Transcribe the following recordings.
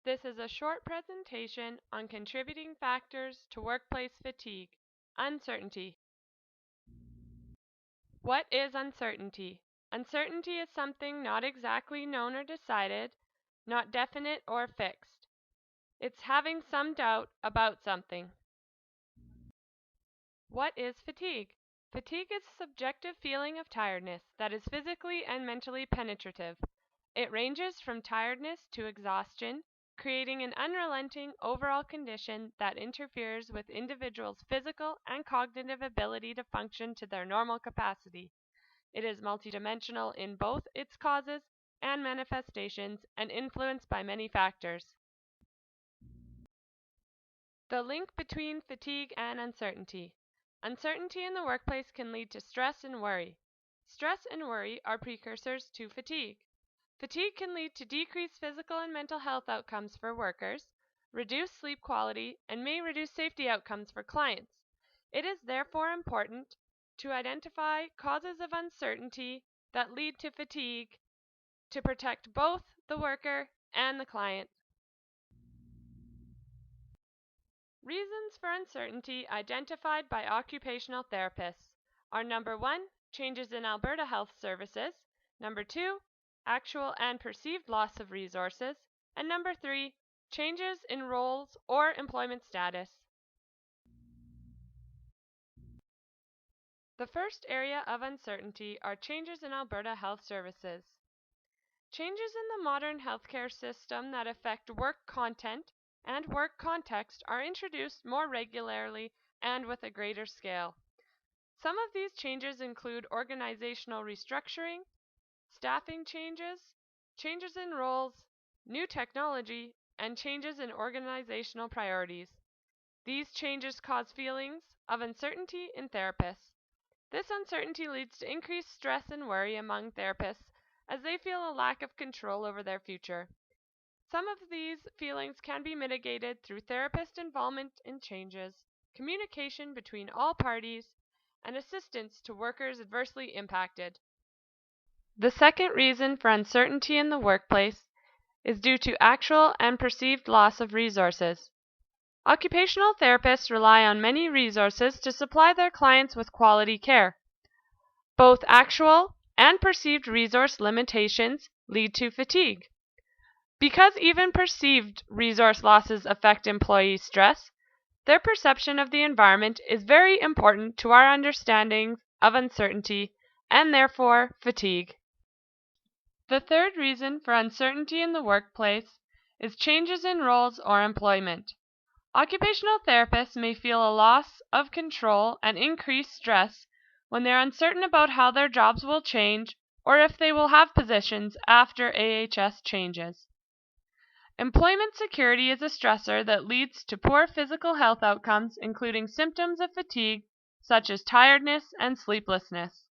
This is a short presentation on contributing factors to workplace fatigue. Uncertainty. What is uncertainty? Uncertainty is something not exactly known or decided, not definite or fixed. It's having some doubt about something. What is fatigue? Fatigue is a subjective feeling of tiredness that is physically and mentally penetrative. It ranges from tiredness to exhaustion, creating an unrelenting overall condition that interferes with individuals' physical and cognitive ability to function to their normal capacity. It is multidimensional in both its causes and manifestations and influenced by many factors. The link between fatigue and uncertainty. Uncertainty in the workplace can lead to stress and worry. Stress and worry are precursors to fatigue. Fatigue can lead to decreased physical and mental health outcomes for workers, reduced sleep quality, and may reduce safety outcomes for clients. It is therefore important to identify causes of uncertainty that lead to fatigue to protect both the worker and the client. Reasons for uncertainty identified by occupational therapists are number 1, changes in Alberta Health Services, number 2, actual and perceived loss of resources, and number 3, changes in roles or employment status. The first area of uncertainty are changes in Alberta Health Services. Changes in the modern healthcare system that affect work content and work context are introduced more regularly and with a greater scale. Some of these changes include organizational restructuring, staffing changes, changes in roles, new technology, and changes in organizational priorities. These changes cause feelings of uncertainty in therapists. This uncertainty leads to increased stress and worry among therapists as they feel a lack of control over their future. Some of these feelings can be mitigated through therapist involvement in changes, communication between all parties, and assistance to workers adversely impacted. The second reason for uncertainty in the workplace is due to actual and perceived loss of resources. Occupational therapists rely on many resources to supply their clients with quality care. Both actual and perceived resource limitations lead to fatigue. Because even perceived resource losses affect employee stress, their perception of the environment is very important to our understanding of uncertainty and therefore fatigue. The third reason for uncertainty in the workplace is changes in roles or employment. Occupational therapists may feel a loss of control and increased stress when they're uncertain about how their jobs will change or if they will have positions after AHS changes. Employment security is a stressor that leads to poor physical health outcomes, including symptoms of fatigue such as tiredness and sleeplessness.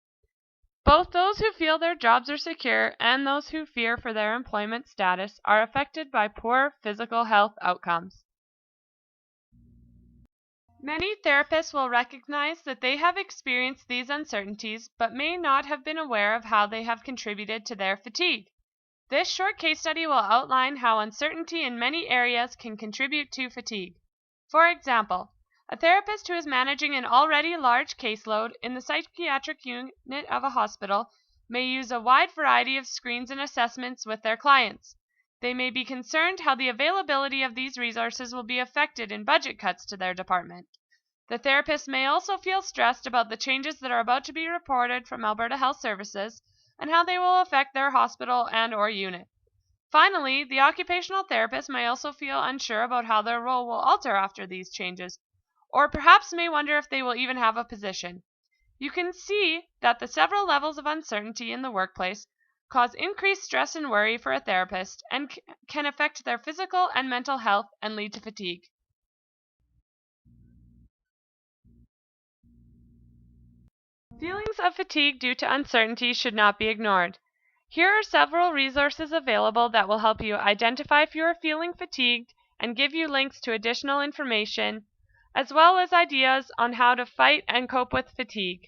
Both those who feel their jobs are secure and those who fear for their employment status are affected by poor physical health outcomes. Many therapists will recognize that they have experienced these uncertainties but may not have been aware of how they have contributed to their fatigue. This short case study will outline how uncertainty in many areas can contribute to fatigue. For example, a therapist who is managing an already large caseload in the psychiatric unit of a hospital may use a wide variety of screens and assessments with their clients. They may be concerned how the availability of these resources will be affected in budget cuts to their department. The therapist may also feel stressed about the changes that are about to be reported from Alberta Health Services and how they will affect their hospital and/or unit. Finally, the occupational therapist may also feel unsure about how their role will alter after these changes, or perhaps may wonder if they will even have a position. You can see that the several levels of uncertainty in the workplace cause increased stress and worry for a therapist and can affect their physical and mental health and lead to fatigue. Feelings of fatigue due to uncertainty should not be ignored. Here are several resources available that will help you identify if you are feeling fatigued and give you links to additional information, as well as ideas on how to fight and cope with fatigue.